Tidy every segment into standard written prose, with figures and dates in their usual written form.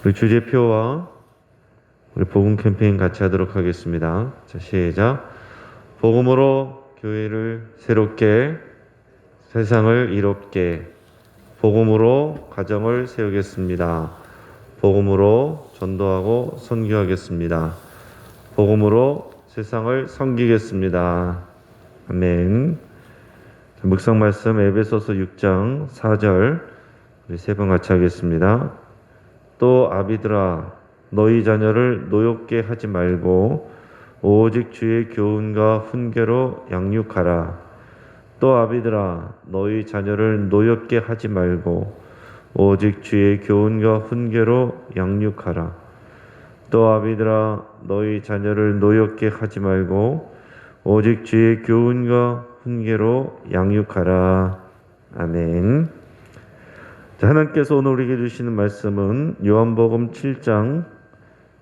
우리 주제표와 우리 복음 캠페인 같이 하도록 하겠습니다. 자, 시작. 복음으로 교회를 새롭게, 세상을 이롭게, 복음으로 가정을 세우겠습니다. 복음으로 전도하고 선교하겠습니다. 복음으로 세상을 섬기겠습니다. 아멘. 묵상 말씀 에베소서 6장 4절 우리 세 번 같이 하겠습니다. 또 아비들아 너희 자녀를 노엽게 하지 말고 오직 주의 교훈과 훈계로 양육하라. 또 아비들아 너희 자녀를 노엽게 하지 말고 오직 주의 교훈과 훈계로 양육하라. 또 아비들아 너희 자녀를 노엽게 하지 말고 오직 주의 교훈과 훈계로 양육하라. 아멘. 자, 하나님께서 오늘 우리에게 주시는 말씀은 요한복음 7장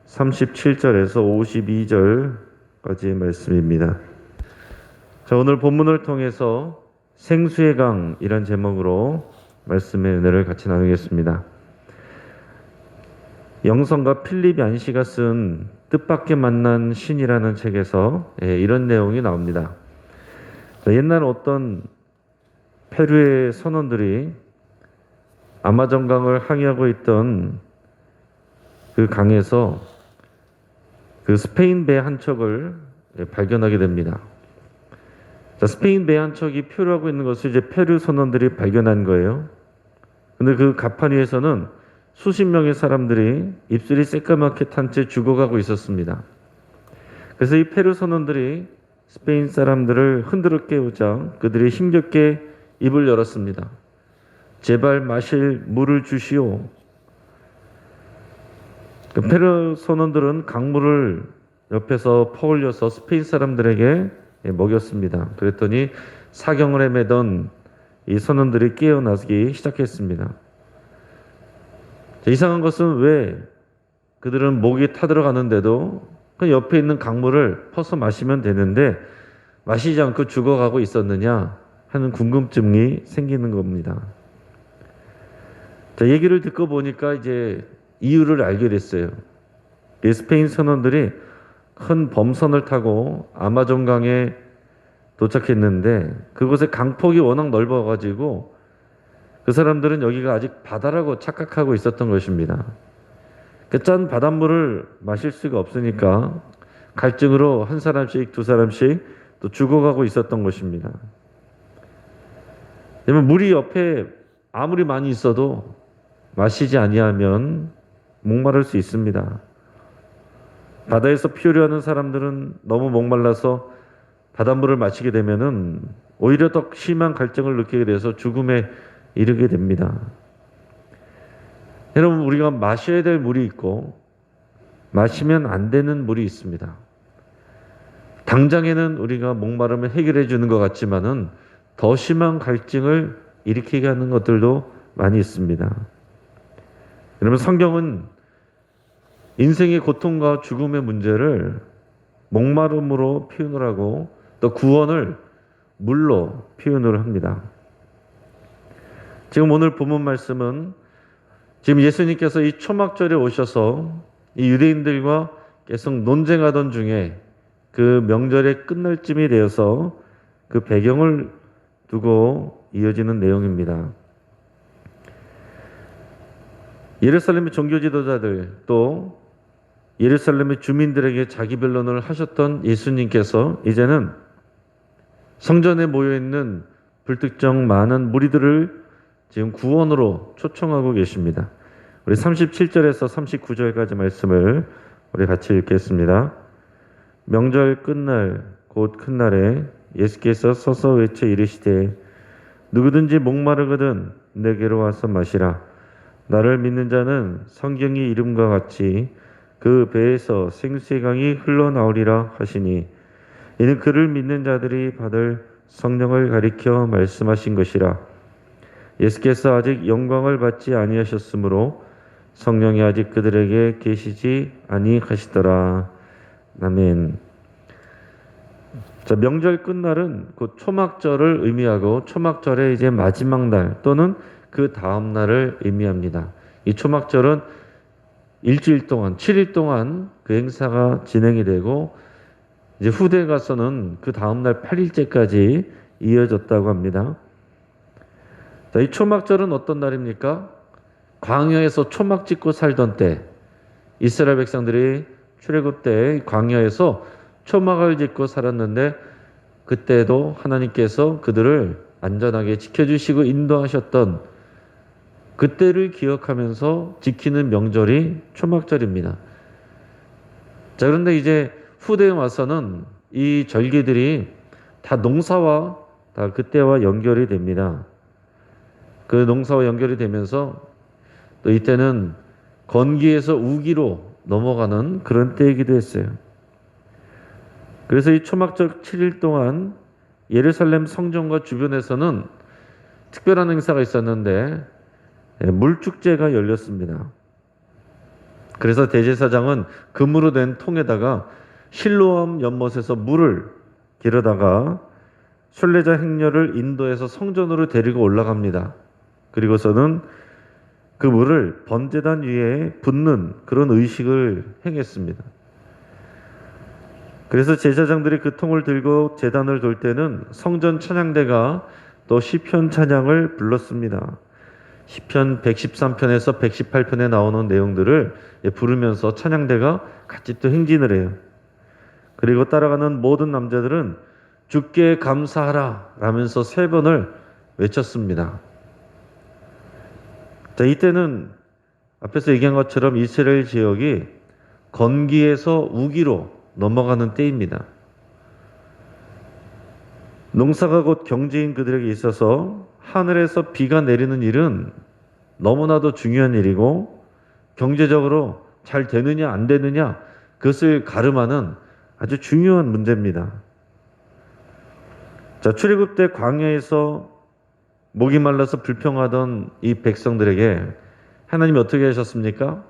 37절에서 52절까지의 말씀입니다. 자, 오늘 본문을 통해서 생수의 강이란 제목으로 말씀의 은혜를 같이 나누겠습니다. 영성과 필립 얀시가 쓴 뜻밖의 만난 신이라는 책에서 이런 내용이 나옵니다. 자, 옛날 어떤 페루의 선원들이 아마존강을 항해하고 있던 그 강에서 그 스페인 배 한 척을 발견하게 됩니다. 자, 스페인 배 한 척이 표류하고 있는 것을 이제 페루 선원들이 발견한 거예요. 근데 그 갑판 위에서는 수십 명의 사람들이 입술이 새까맣게 탄 채 죽어가고 있었습니다. 그래서 이 페루 선원들이 스페인 사람들을 흔들어 깨우자 그들이 힘겹게 입을 열었습니다. 제발 마실 물을 주시오. 그 페루 선원들은 강물을 옆에서 퍼올려서 스페인 사람들에게 먹였습니다. 그랬더니 사경을 헤매던 이 선원들이 깨어나기 시작했습니다. 이상한 것은 왜 그들은 목이 타들어가는데도 그 옆에 있는 강물을 퍼서 마시면 되는데 마시지 않고 죽어가고 있었느냐 하는 궁금증이 생기는 겁니다. 자, 얘기를 듣고 보니까 이제 이유를 알게 됐어요. 스페인 선원들이 큰 범선을 타고 아마존강에 도착했는데 그곳의 강폭이 워낙 넓어가지고 그 사람들은 여기가 아직 바다라고 착각하고 있었던 것입니다. 그 짠 바닷물을 마실 수가 없으니까 갈증으로 한 사람씩 두 사람씩 또 죽어가고 있었던 것입니다. 왜냐면 물이 옆에 아무리 많이 있어도 마시지 아니하면 목마를 수 있습니다. 바다에서 표류하는 사람들은 너무 목말라서 바닷물을 마시게 되면은 오히려 더 심한 갈증을 느끼게 돼서 죽음에 이르게 됩니다. 여러분, 우리가 마셔야 될 물이 있고 마시면 안 되는 물이 있습니다. 당장에는 우리가 목마름을 해결해 주는 것 같지만은 더 심한 갈증을 일으키게 하는 것들도 많이 있습니다. 여러분, 성경은 인생의 고통과 죽음의 문제를 목마름으로 표현을 하고 또 구원을 물로 표현을 합니다. 지금 오늘 본문 말씀은 지금 예수님께서 이 초막절에 오셔서 이 유대인들과 계속 논쟁하던 중에 그 명절의 끝날 쯤이 되어서 그 배경을 두고 이어지는 내용입니다. 예루살렘의 종교 지도자들 또 예루살렘의 주민들에게 자기 변론을 하셨던 예수님께서 이제는 성전에 모여있는 불특정 많은 무리들을 지금 구원으로 초청하고 계십니다. 우리 37절에서 39절까지 말씀을 우리 같이 읽겠습니다. 명절 끝날 곧 큰 날에 예수께서 서서 외쳐 이르시되 누구든지 목마르거든 내게로 와서 마시라. 나를 믿는 자는 성경의 이름과 같이 그 배에서 생수의 강이 흘러나오리라 하시니 이는 그를 믿는 자들이 받을 성령을 가리켜 말씀하신 것이라. 예수께서 아직 영광을 받지 아니하셨으므로 성령이 아직 그들에게 계시지 아니하시더라. 아멘. 자, 명절 끝날은 곧 초막절을 의미하고 초막절의 이제 마지막 날 또는 그 다음 날을 의미합니다. 이 초막절은 일주일 동안, 7일 동안 그 행사가 진행이 되고 이제 후대에 가서는 그 다음날 8일째까지 이어졌다고 합니다. 자, 이 초막절은 어떤 날입니까? 광야에서 초막 짓고 살던 때 이스라엘 백성들이 출애굽 때 광야에서 초막을 짓고 살았는데 그때도 하나님께서 그들을 안전하게 지켜주시고 인도하셨던 그때를 기억하면서 지키는 명절이 초막절입니다. 자, 그런데 이제 후대에 와서는 이 절기들이 다 농사와 다 그때와 연결이 됩니다. 그 농사와 연결이 되면서 또 이때는 건기에서 우기로 넘어가는 그런 때이기도 했어요. 그래서 이 초막절 7일 동안 예루살렘 성전과 주변에서는 특별한 행사가 있었는데 물축제가 열렸습니다. 그래서 대제사장은 금으로 된 통에다가 실로암 연못에서 물을 길어다가 순례자 행렬을 인도해서 성전으로 데리고 올라갑니다. 그리고서는 그 물을 번제단 위에 붓는 그런 의식을 행했습니다. 그래서 제사장들이 그 통을 들고 제단을 돌 때는 성전 찬양대가 또 시편 찬양을 불렀습니다. 시편 113편에서 118편에 나오는 내용들을 부르면서 찬양대가 같이 또 행진을 해요. 그리고 따라가는 모든 남자들은 주께 감사하라 라면서 3번을 외쳤습니다. 자, 이때는 앞에서 얘기한 것처럼 이스라엘 지역이 건기에서 우기로 넘어가는 때입니다. 농사가 곧 경제인 그들에게 있어서 하늘에서 비가 내리는 일은 너무나도 중요한 일이고 경제적으로 잘 되느냐 안 되느냐 그것을 가름하는 아주 중요한 문제입니다. 자, 출애굽 때 광야에서 목이 말라서 불평하던 이 백성들에게 하나님이 어떻게 하셨습니까?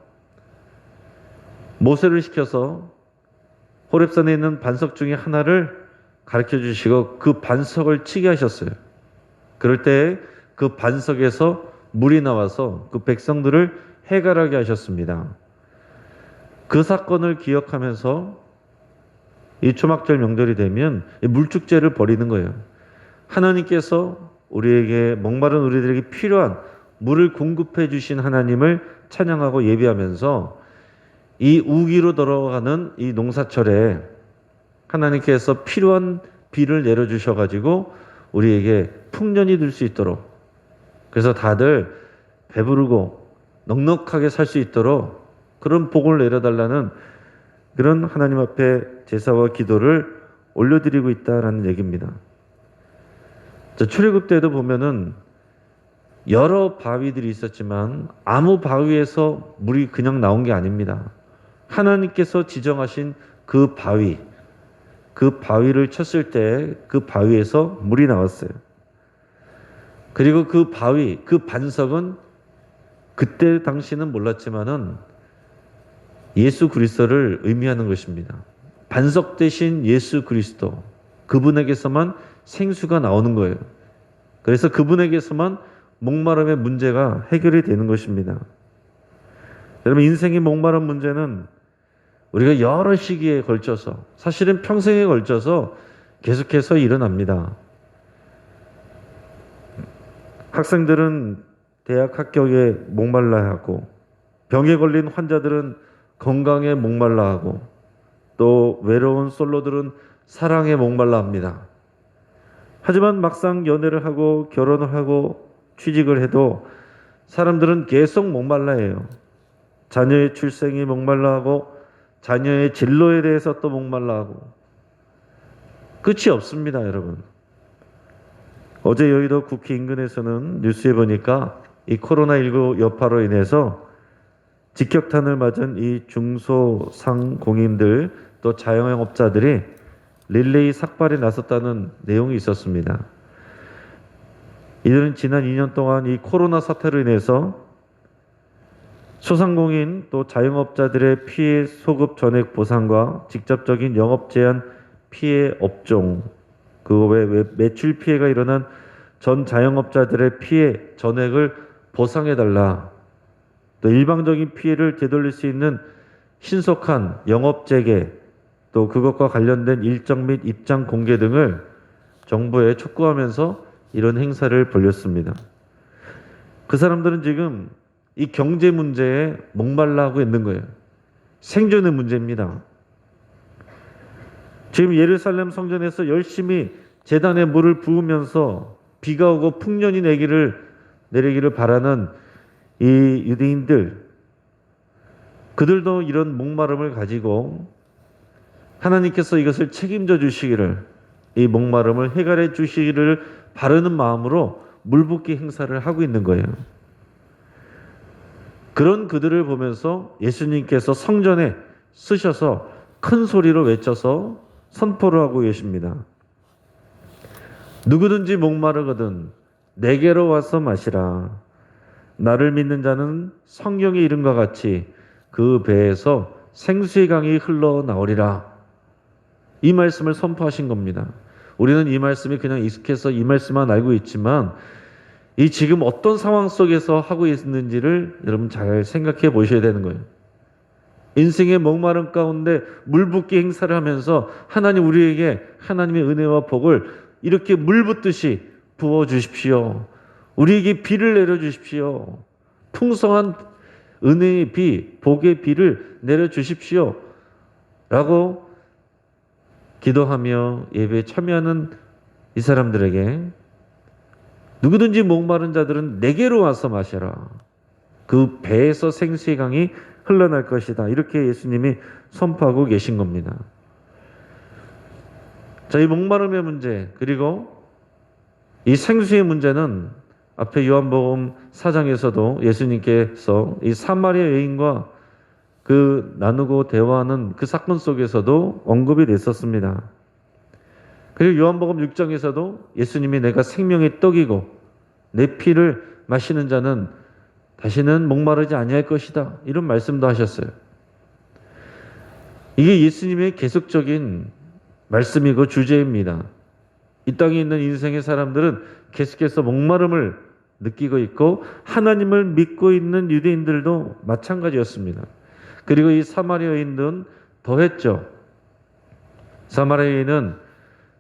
모세를 시켜서 호렙산에 있는 반석 중에 하나를 가르쳐 주시고 그 반석을 치게 하셨어요. 그럴 때 그 반석에서 물이 나와서 그 백성들을 해갈하게 하셨습니다. 그 사건을 기억하면서 이 초막절 명절이 되면 물축제를 벌이는 거예요. 하나님께서 우리에게 목마른 우리들에게 필요한 물을 공급해 주신 하나님을 찬양하고 예배하면서 이 우기로 돌아가는 이 농사철에 하나님께서 필요한 비를 내려주셔 가지고 우리에게 풍년이 될 수 있도록, 그래서 다들 배부르고 넉넉하게 살 수 있도록 그런 복을 내려달라는 그런 하나님 앞에 제사와 기도를 올려드리고 있다라는 얘기입니다. 자, 출애굽 때도 보면은 여러 바위들이 있었지만 아무 바위에서 물이 그냥 나온 게 아닙니다. 하나님께서 지정하신 그 바위, 그 바위를 쳤을 때 그 바위에서 물이 나왔어요. 그리고 그 바위, 그 반석은 그때 당시는 몰랐지만은 예수 그리스도를 의미하는 것입니다. 반석 대신 예수 그리스도, 그분에게서만 생수가 나오는 거예요. 그래서 그분에게서만 목마름의 문제가 해결이 되는 것입니다. 여러분, 인생의 목마름 문제는 우리가 여러 시기에 걸쳐서, 사실은 평생에 걸쳐서 계속해서 일어납니다. 학생들은 대학 합격에 목말라 하고, 병에 걸린 환자들은 건강에 목말라 하고, 또 외로운 솔로들은 사랑에 목말라 합니다. 하지만 막상 연애를 하고 결혼을 하고 취직을 해도 사람들은 계속 목말라 해요. 자녀의 출생에 목말라 하고 자녀의 진로에 대해서 또 목말라 하고 끝이 없습니다, 여러분. 어제 여의도 국회 인근에서는 뉴스에 보니까 이 코로나19 여파로 인해서 직격탄을 맞은 이 중소상공인들 또 자영업자들이 릴레이 삭발에 나섰다는 내용이 있었습니다. 이들은 지난 2년 동안 이 코로나 사태로 인해서 소상공인 또 자영업자들의 피해 소급 전액 보상과 직접적인 영업 제한 피해 업종, 그 외 매출 피해가 일어난 전 자영업자들의 피해 전액을 보상해달라. 또 일방적인 피해를 되돌릴 수 있는 신속한 영업 재개, 또 그것과 관련된 일정 및 입장 공개 등을 정부에 촉구하면서 이런 행사를 벌였습니다. 그 사람들은 지금 이 경제 문제에 목말라 하고 있는 거예요. 생존의 문제입니다. 지금 예루살렘 성전에서 열심히 제단에 물을 부으면서 비가 오고 풍년이 내리기를 바라는 이 유대인들, 그들도 이런 목마름을 가지고 하나님께서 이것을 책임져 주시기를, 이 목마름을 해결해 주시기를 바라는 마음으로 물붓기 행사를 하고 있는 거예요. 그런 그들을 보면서 예수님께서 성전에 쓰셔서 큰 소리로 외쳐서 선포를 하고 계십니다. 누구든지 목마르거든 내게로 와서 마시라. 나를 믿는 자는 성경의 이름과 같이 그 배에서 생수의 강이 흘러나오리라. 이 말씀을 선포하신 겁니다. 우리는 이 말씀이 그냥 익숙해서 이 말씀만 알고 있지만 이 지금 어떤 상황 속에서 하고 있는지를 여러분 잘 생각해 보셔야 되는 거예요. 인생의 목마름 가운데 물붓기 행사를 하면서 하나님 우리에게 하나님의 은혜와 복을 이렇게 물 붓듯이 부어 주십시오. 우리에게 비를 내려 주십시오. 풍성한 은혜의 비, 복의 비를 내려 주십시오. 라고 기도하며 예배에 참여하는 이 사람들에게 누구든지 목마른 자들은 내게로 와서 마셔라. 그 배에서 생수의 강이 흘러날 것이다. 이렇게 예수님이 선포하고 계신 겁니다. 자, 이 목마름의 문제, 그리고 이 생수의 문제는 앞에 요한복음 4장에서도 예수님께서 이 사마리아 여인과 그 나누고 대화하는 그 사건 속에서도 언급이 됐었습니다. 그리고 요한복음 6장에서도 예수님이 내가 생명의 떡이고 내 피를 마시는 자는 다시는 목마르지 아니할 것이다. 이런 말씀도 하셨어요. 이게 예수님의 계속적인 말씀이고 주제입니다. 이 땅에 있는 인생의 사람들은 계속해서 목마름을 느끼고 있고 하나님을 믿고 있는 유대인들도 마찬가지였습니다. 그리고 이 사마리아 여인은 더했죠. 사마리아 여인은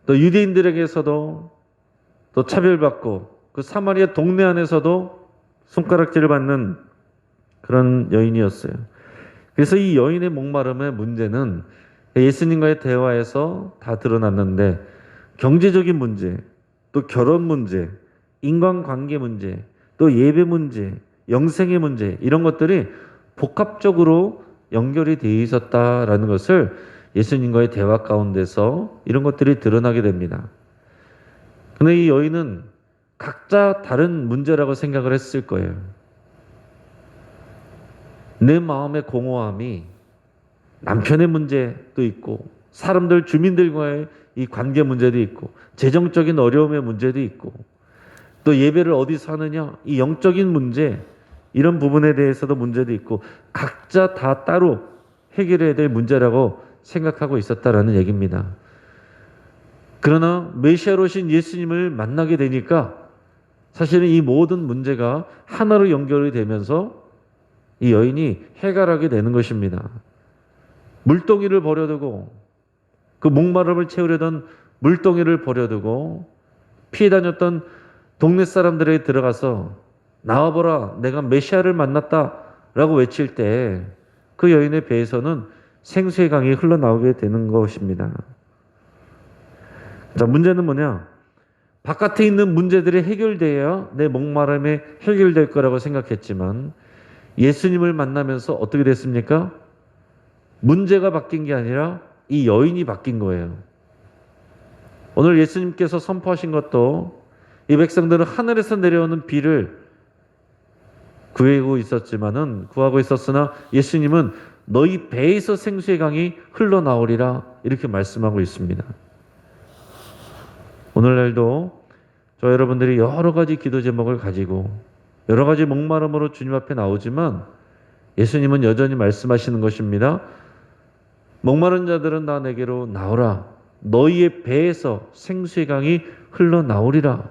또 유대인들에게서도 또 차별받고 그 사마리아 동네 안에서도 손가락질을 받는 그런 여인이었어요. 그래서 이 여인의 목마름의 문제는 예수님과의 대화에서 다 드러났는데 경제적인 문제, 또 결혼 문제, 인간관계 문제, 또 예배 문제, 영생의 문제 이런 것들이 복합적으로 연결이 되어 있었다라는 것을 예수님과의 대화 가운데서 이런 것들이 드러나게 됩니다. 근데 이 여인은 각자 다른 문제라고 생각을 했을 거예요. 내 마음의 공허함이 남편의 문제도 있고 사람들 주민들과의 이 관계 문제도 있고 재정적인 어려움의 문제도 있고 또 예배를 어디서 하느냐 이 영적인 문제 이런 부분에 대해서도 문제도 있고 각자 다 따로 해결해야 될 문제라고 생각하고 있었다라는 얘기입니다. 그러나 메시아로 오신 예수님을 만나게 되니까 사실은 이 모든 문제가 하나로 연결이 되면서 이 여인이 해결하게 되는 것입니다. 물동이를 버려두고 그 목마름을 채우려던 물동이를 버려두고 피해 다녔던 동네 사람들에게 들어가서 나와보라 내가 메시아를 만났다라고 외칠 때 그 여인의 배에서는 생수의 강이 흘러나오게 되는 것입니다. 자, 문제는 뭐냐? 바깥에 있는 문제들이 해결돼야 내 목마름이 해결될 거라고 생각했지만 예수님을 만나면서 어떻게 됐습니까? 문제가 바뀐 게 아니라 이 여인이 바뀐 거예요. 오늘 예수님께서 선포하신 것도 이 백성들은 하늘에서 내려오는 비를 구하고 있었으나 예수님은 너희 배에서 생수의 강이 흘러나오리라 이렇게 말씀하고 있습니다. 오늘날도 저 여러분들이 여러 가지 기도 제목을 가지고 여러 가지 목마름으로 주님 앞에 나오지만 예수님은 여전히 말씀하시는 것입니다. 목마른 자들은 다 내게로 나오라. 너희의 배에서 생수의 강이 흘러나오리라.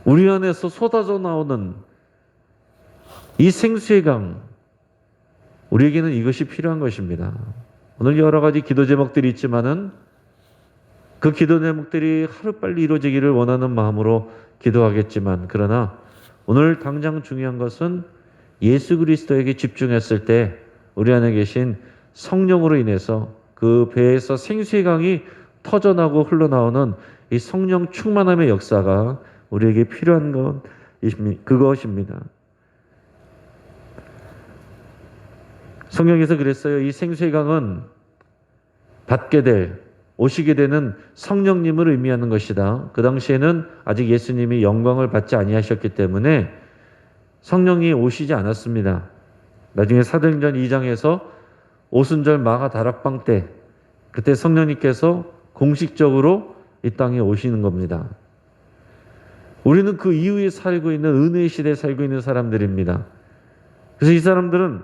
우리 안에서 쏟아져 나오는 이 생수의 강, 우리에게는 이것이 필요한 것입니다. 오늘 여러 가지 기도 제목들이 있지만은 그 기도 제목들이 하루빨리 이루어지기를 원하는 마음으로 기도하겠지만, 그러나 오늘 당장 중요한 것은 예수 그리스도에게 집중했을 때 우리 안에 계신 성령으로 인해서 그 배에서 생수의 강이 터져나고 흘러나오는 이 성령 충만함의 역사가 우리에게 필요한 그것입니다. 성경에서 그랬어요. 이 생수의 강은 오시게 되는 성령님을 의미하는 것이다. 그 당시에는 아직 예수님이 영광을 받지 아니하셨기 때문에 성령이 오시지 않았습니다. 나중에 사도행전 2장에서 오순절 마가 다락방 때 그때 성령님께서 공식적으로 이 땅에 오시는 겁니다. 우리는 그 이후에 살고 있는 은혜의 시대에 살고 있는 사람들입니다. 그래서 이 사람들은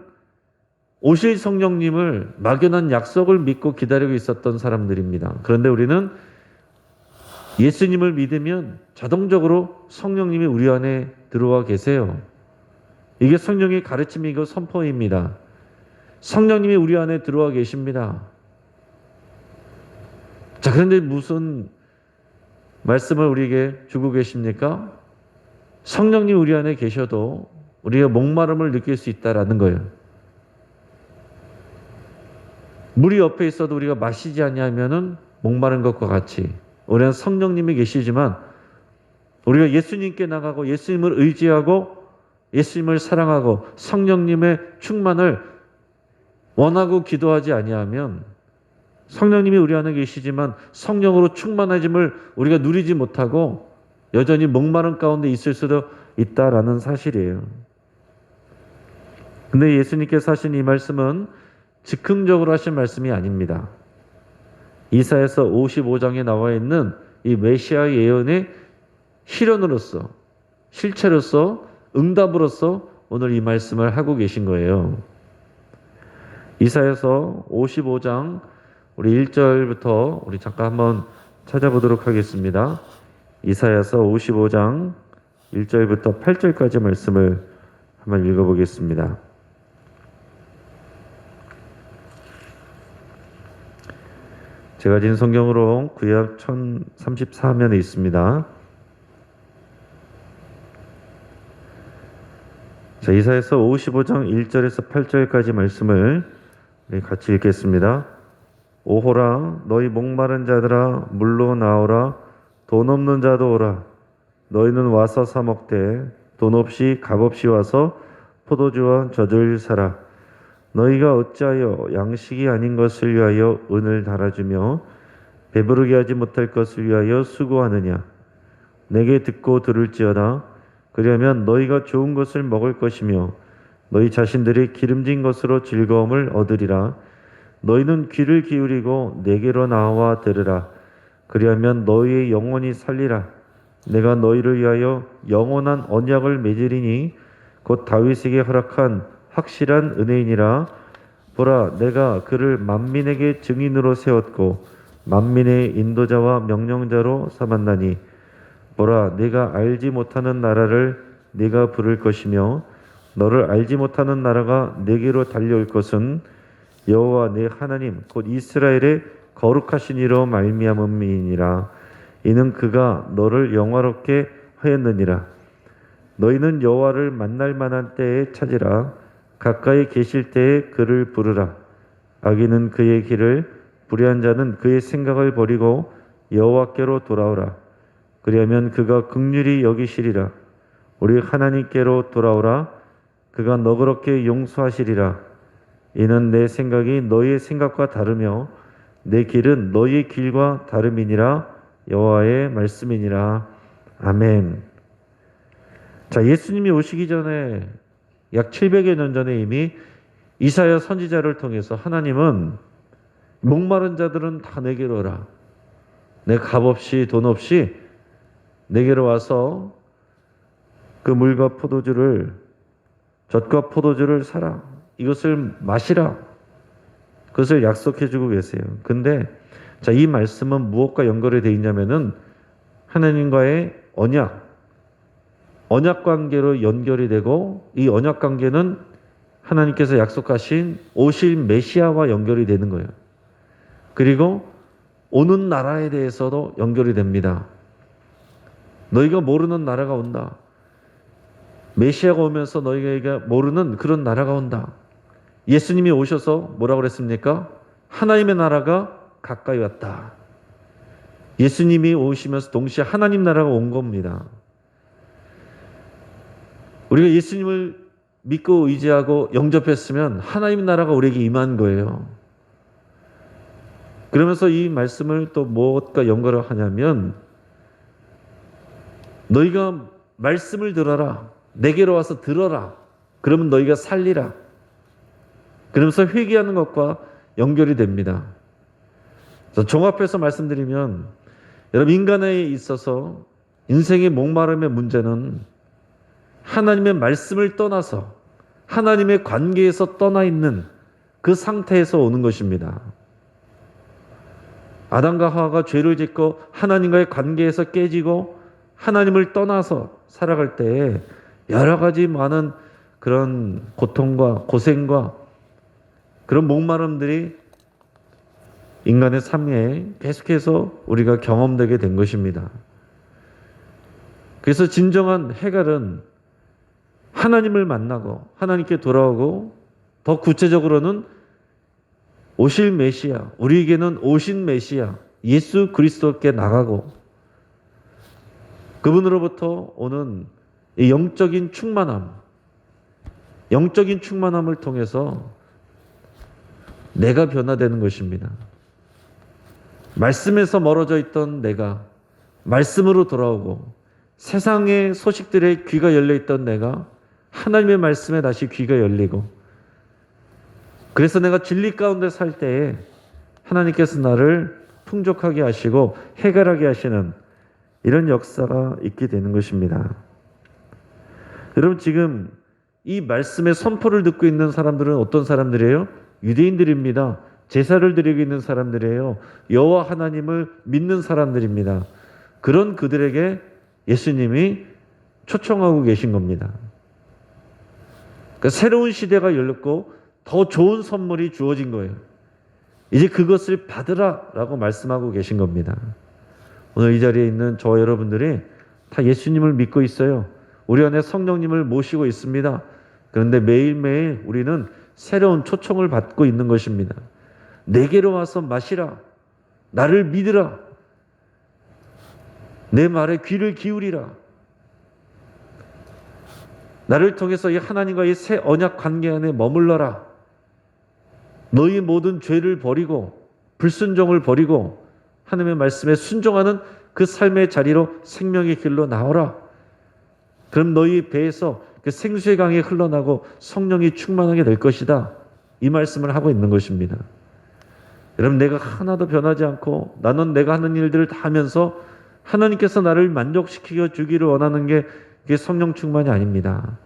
오실 성령님을 막연한 약속을 믿고 기다리고 있었던 사람들입니다. 그런데 우리는 예수님을 믿으면 자동적으로 성령님이 우리 안에 들어와 계세요. 이게 성령의 가르침이고 선포입니다. 성령님이 우리 안에 들어와 계십니다. 자, 그런데 무슨 말씀을 우리에게 주고 계십니까? 성령님 우리 안에 계셔도 우리가 목마름을 느낄 수 있다라는 거예요. 물이 옆에 있어도 우리가 마시지 않냐면은 목마른 것과 같이 우리는 성령님이 계시지만 우리가 예수님께 나가고 예수님을 의지하고 예수님을 사랑하고 성령님의 충만을 원하고 기도하지 아니하면 성령님이 우리 안에 계시지만 성령으로 충만해짐을 우리가 누리지 못하고 여전히 목마른 가운데 있을 수도 있다라는 사실이에요. 근데 예수님께서 하신 이 말씀은 즉흥적으로 하신 말씀이 아닙니다. 이사야서 55장에 나와 있는 이 메시아의 예언의 실현으로서, 실체로서, 응답으로서 오늘 이 말씀을 하고 계신 거예요. 이사야서 55장 우리 1절부터 우리 잠깐 한번 찾아보도록 하겠습니다. 이사야서 55장 1절부터 8절까지 말씀을 한번 읽어보겠습니다. 제가 진 성경으로 구약 1034면에 있습니다. 자, 이사야서 55장 1절에서 8절까지 말씀을 같이 읽겠습니다. 오호라 너희 목마른 자들아 물로 나오라 돈 없는 자도 오라 너희는 와서 사 먹되 돈 없이 값없이 와서 포도주와 젖을 사라 너희가 어찌하여 양식이 아닌 것을 위하여 은을 달아주며 배부르게 하지 못할 것을 위하여 수고하느냐 내게 듣고 들을지어다 그러면 너희가 좋은 것을 먹을 것이며 너희 자신들이 기름진 것으로 즐거움을 얻으리라 너희는 귀를 기울이고 내게로 나와 들으라 그리하면 너희의 영혼이 살리라 내가 너희를 위하여 영원한 언약을 맺으리니 곧 다윗에게 허락한 확실한 은혜이니라 보라 내가 그를 만민에게 증인으로 세웠고 만민의 인도자와 명령자로 삼았나니 보라 내가 알지 못하는 나라를 네가 부를 것이며 너를 알지 못하는 나라가 내게로 달려올 것은 여호와 내 하나님 곧 이스라엘의 거룩하신 이로 말미암음이니라 이는 그가 너를 영화롭게 하였느니라 너희는 여호와를 만날 만한 때에 찾으라 가까이 계실 때에 그를 부르라 악인은 그의 길을 불의한 자는 그의 생각을 버리고 여호와께로 돌아오라 그리하면 그가 긍휼히 여기시리라 우리 하나님께로 돌아오라 그가 너그럽게 용서하시리라 이는 내 생각이 너희의 생각과 다르며 내 길은 너희의 길과 다름이니라 여호와의 말씀이니라 아멘. 자, 예수님이 오시기 전에 약 700여 년 전에 이미 이사야 선지자를 통해서 하나님은 목마른 자들은 다 내게로 오라. 내 값없이 돈 없이 내게로 와서 그 물과 포도주를 젖과 포도주를 사라. 이것을 마시라. 그것을 약속해 주고 계세요. 근데 자, 이 말씀은 무엇과 연결이 되어 있냐면은 하나님과의 언약 관계로 연결이 되고 이 언약 관계는 하나님께서 약속하신 오실 메시아와 연결이 되는 거예요. 그리고 오는 나라에 대해서도 연결이 됩니다. 너희가 모르는 나라가 온다. 메시아가 오면서 너희가 모르는 그런 나라가 온다. 예수님이 오셔서 뭐라고 그랬습니까? 하나님의 나라가 가까이 왔다. 예수님이 오시면서 동시에 하나님 나라가 온 겁니다. 우리가 예수님을 믿고 의지하고 영접했으면 하나님 나라가 우리에게 임한 거예요. 그러면서 이 말씀을 또 무엇과 연결을 하냐면 너희가 말씀을 들어라. 내게로 와서 들어라. 그러면 너희가 살리라. 그러면서 회개하는 것과 연결이 됩니다. 그래서 종합해서 말씀드리면 여러분 인간에 있어서 인생의 목마름의 문제는 하나님의 말씀을 떠나서 하나님의 관계에서 떠나 있는 그 상태에서 오는 것입니다. 아담과 하와가 죄를 짓고 하나님과의 관계에서 깨지고 하나님을 떠나서 살아갈 때에 여러 가지 많은 그런 고통과 고생과 그런 목마름들이 인간의 삶에 계속해서 우리가 경험되게 된 것입니다. 그래서 진정한 해결은 하나님을 만나고 하나님께 돌아오고 더 구체적으로는 오실 메시아, 우리에게는 오신 메시아 예수 그리스도께 나가고 그분으로부터 오는 이 영적인 충만함을 통해서 내가 변화되는 것입니다. 말씀에서 멀어져 있던 내가 말씀으로 돌아오고 세상의 소식들에 귀가 열려 있던 내가 하나님의 말씀에 다시 귀가 열리고 그래서 내가 진리 가운데 살 때에 하나님께서 나를 풍족하게 하시고 해결하게 하시는 이런 역사가 있게 되는 것입니다. 여러분 지금 이 말씀의 선포를 듣고 있는 사람들은 어떤 사람들이에요? 유대인들입니다. 제사를 드리고 있는 사람들이에요. 여호와 하나님을 믿는 사람들입니다. 그런 그들에게 예수님이 초청하고 계신 겁니다. 그러니까 새로운 시대가 열렸고 더 좋은 선물이 주어진 거예요. 이제 그것을 받으라라고 말씀하고 계신 겁니다. 오늘 이 자리에 있는 저와 여러분들이 다 예수님을 믿고 있어요. 우리 안에 성령님을 모시고 있습니다. 그런데 매일매일 우리는 새로운 초청을 받고 있는 것입니다. 내게로 와서 마시라. 나를 믿으라. 내 말에 귀를 기울이라. 나를 통해서 이 하나님과의 새 언약 관계 안에 머물러라. 너희 모든 죄를 버리고 불순종을 버리고 하나님의 말씀에 순종하는 그 삶의 자리로 생명의 길로 나오라. 그럼 너희 배에서 그 생수의 강이 흘러나고 성령이 충만하게 될 것이다. 이 말씀을 하고 있는 것입니다. 여러분 내가 하나도 변하지 않고 나는 내가 하는 일들을 다 하면서 하나님께서 나를 만족시켜 주기를 원하는 게 그게 성령 충만이 아닙니다.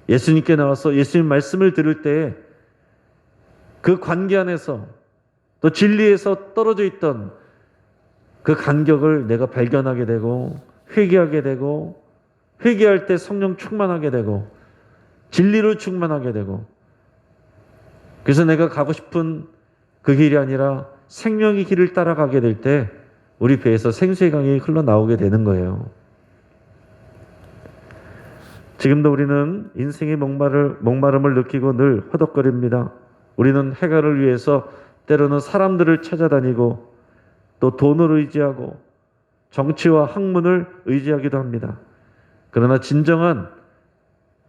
예수님께 나와서 예수님 말씀을 들을 때에 그 관계 안에서 또 진리에서 떨어져 있던 그 간격을 내가 발견하게 되고 회개하게 되고 회개할 때 성령 충만하게 되고 진리로 충만하게 되고 그래서 내가 가고 싶은 그 길이 아니라 생명의 길을 따라가게 될 때 우리 배에서 생수의 강이 흘러나오게 되는 거예요. 지금도 우리는 인생의 목마름을 느끼고 늘 허덕거립니다. 우리는 해결을 위해서 때로는 사람들을 찾아다니고 또 돈을 의지하고 정치와 학문을 의지하기도 합니다. 그러나 진정한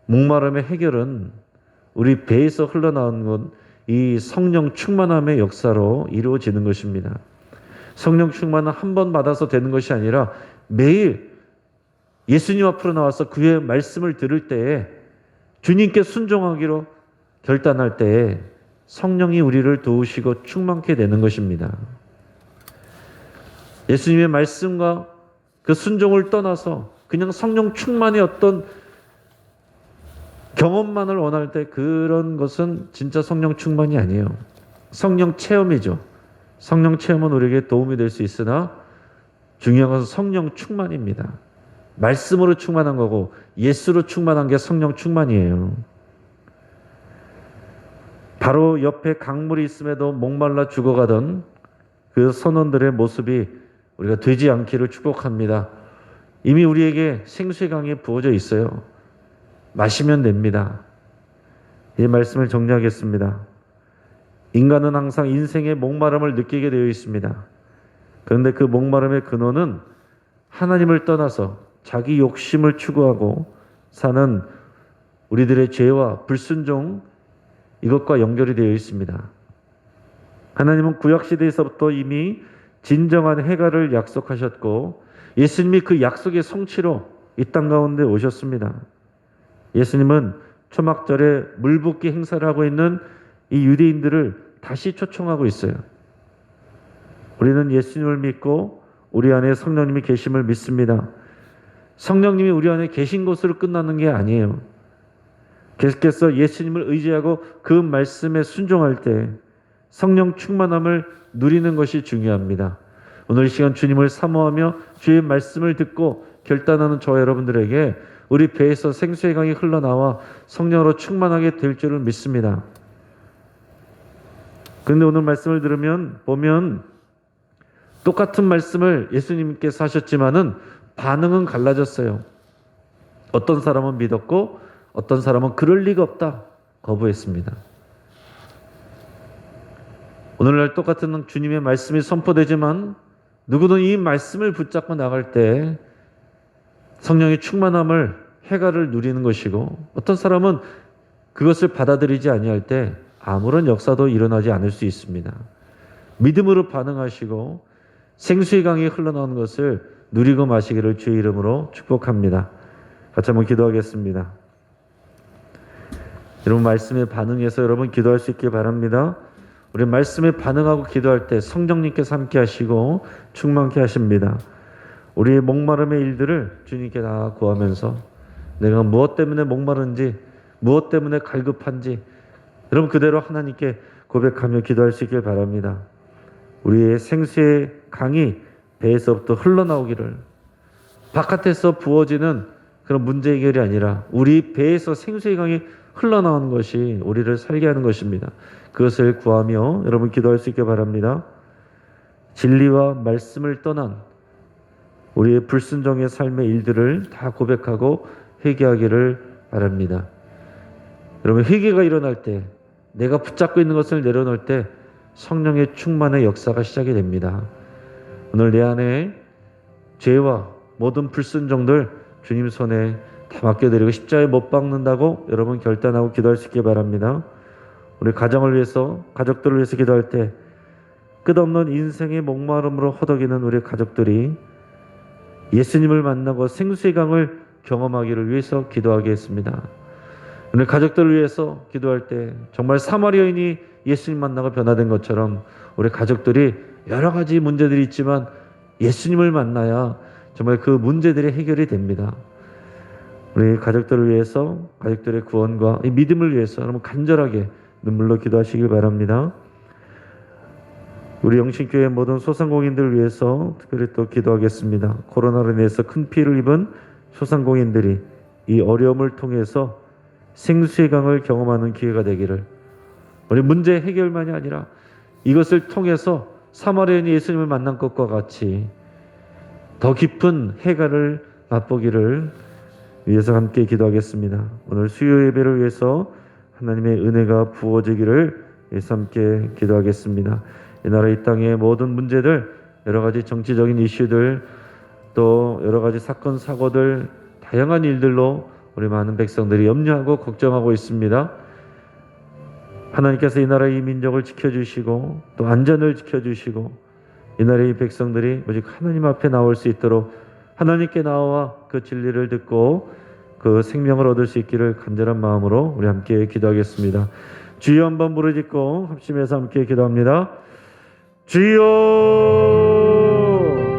목마름의 해결은 우리 배에서 흘러나오는 건 이 성령 충만함의 역사로 이루어지는 것입니다. 성령 충만은 한 번 받아서 되는 것이 아니라 매일 예수님 앞으로 나와서 그의 말씀을 들을 때에 주님께 순종하기로 결단할 때에 성령이 우리를 도우시고 충만케 되는 것입니다. 예수님의 말씀과 그 순종을 떠나서 그냥 성령 충만의 어떤 경험만을 원할 때 그런 것은 진짜 성령 충만이 아니에요. 성령 체험이죠. 성령 체험은 우리에게 도움이 될 수 있으나 중요한 것은 성령 충만입니다. 말씀으로 충만한 거고 예수로 충만한 게 성령 충만이에요. 바로 옆에 강물이 있음에도 목말라 죽어가던 그 선원들의 모습이 우리가 되지 않기를 축복합니다. 이미 우리에게 생수의 강이 부어져 있어요. 마시면 됩니다. 이 말씀을 정리하겠습니다. 인간은 항상 인생의 목마름을 느끼게 되어 있습니다. 그런데 그 목마름의 근원은 하나님을 떠나서 자기 욕심을 추구하고 사는 우리들의 죄와 불순종, 이것과 연결이 되어 있습니다. 하나님은 구약시대에서부터 이미 진정한 해갈을 약속하셨고 예수님이 그 약속의 성취로 이 땅 가운데 오셨습니다. 예수님은 초막절에 물붓기 행사를 하고 있는 이 유대인들을 다시 초청하고 있어요. 우리는 예수님을 믿고 우리 안에 성령님이 계심을 믿습니다. 성령님이 우리 안에 계신 것으로 끝나는 게 아니에요. 계속해서 예수님을 의지하고 그 말씀에 순종할 때 성령 충만함을 누리는 것이 중요합니다. 오늘 이 시간 주님을 사모하며 주의 말씀을 듣고 결단하는 저와 여러분들에게 우리 배에서 생수의 강이 흘러나와 성령으로 충만하게 될 줄을 믿습니다. 그런데 오늘 말씀을 들으면 보면 똑같은 말씀을 예수님께서 하셨지만은 반응은 갈라졌어요. 어떤 사람은 믿었고 어떤 사람은 그럴 리가 없다 거부했습니다. 오늘날 똑같은 주님의 말씀이 선포되지만 누구는 이 말씀을 붙잡고 나갈 때 성령의 충만함을 해갈을 누리는 것이고 어떤 사람은 그것을 받아들이지 아니할 때 아무런 역사도 일어나지 않을 수 있습니다. 믿음으로 반응하시고 생수의 강이 흘러나오는 것을 누리고 마시기를 주의 이름으로 축복합니다. 같이 한번 기도하겠습니다. 여러분 말씀에 반응해서 여러분 기도할 수 있길 바랍니다. 우리 말씀에 반응하고 기도할 때 성령님께서 함께 하시고 충만케 하십니다. 우리의 목마름의 일들을 주님께 다 구하면서 내가 무엇 때문에 목마른지 무엇 때문에 갈급한지 여러분 그대로 하나님께 고백하며 기도할 수 있길 바랍니다. 우리의 생수의 강이 배에서부터 흘러나오기를 바깥에서 부어지는 그런 문제 해결이 아니라 우리 배에서 생수의 강이 흘러나오는 것이 우리를 살게 하는 것입니다. 그것을 구하며 여러분 기도할 수 있길 바랍니다. 진리와 말씀을 떠난 우리의 불순종의 삶의 일들을 다 고백하고 회개하기를 바랍니다. 여러분 회개가 일어날 때 내가 붙잡고 있는 것을 내려놓을 때 성령의 충만의 역사가 시작이 됩니다. 오늘 내 안에 죄와 모든 불순종들 주님 손에 다 맡겨드리고 십자가에 못 박는다고 여러분 결단하고 기도할 수 있길 바랍니다. 우리 가정을 위해서 가족들을 위해서 기도할 때 끝없는 인생의 목마름으로 허덕이는 우리 가족들이 예수님을 만나고 생수의 강을 경험하기를 위해서 기도하겠습니다. 오늘 가족들을 위해서 기도할 때 정말 사마리아인이 예수님 만나고 변화된 것처럼 우리 가족들이 여러 가지 문제들이 있지만 예수님을 만나야 정말 그 문제들이 해결이 됩니다. 우리 가족들을 위해서 가족들의 구원과 이 믿음을 위해서 여러분 간절하게 눈물로 기도하시길 바랍니다. 우리 영신교회 모든 소상공인들을 위해서 특별히 또 기도하겠습니다. 코로나로 인해서 큰 피해를 입은 소상공인들이 이 어려움을 통해서 생수의 강을 경험하는 기회가 되기를 우리 문제 해결만이 아니라 이것을 통해서 사마리아인이 예수님을 만난 것과 같이 더 깊은 해갈을 맛보기를 위해서 함께 기도하겠습니다. 오늘 수요 예배를 위해서 하나님의 은혜가 부어지기를 위해서 함께 기도하겠습니다. 이 나라 이 땅의 모든 문제들 여러 가지 정치적인 이슈들 또 여러 가지 사건 사고들 다양한 일들로 우리 많은 백성들이 염려하고 걱정하고 있습니다. 하나님께서 이 나라 이 민족을 지켜주시고 또 안전을 지켜주시고 이 나라의 백성들이 오직 하나님 앞에 나올 수 있도록 하나님께 나와 그 진리를 듣고 그 생명을 얻을 수 있기를 간절한 마음으로 우리 함께 기도하겠습니다. 주여 한번 부르짖고 합심해서 함께 기도합니다. 주여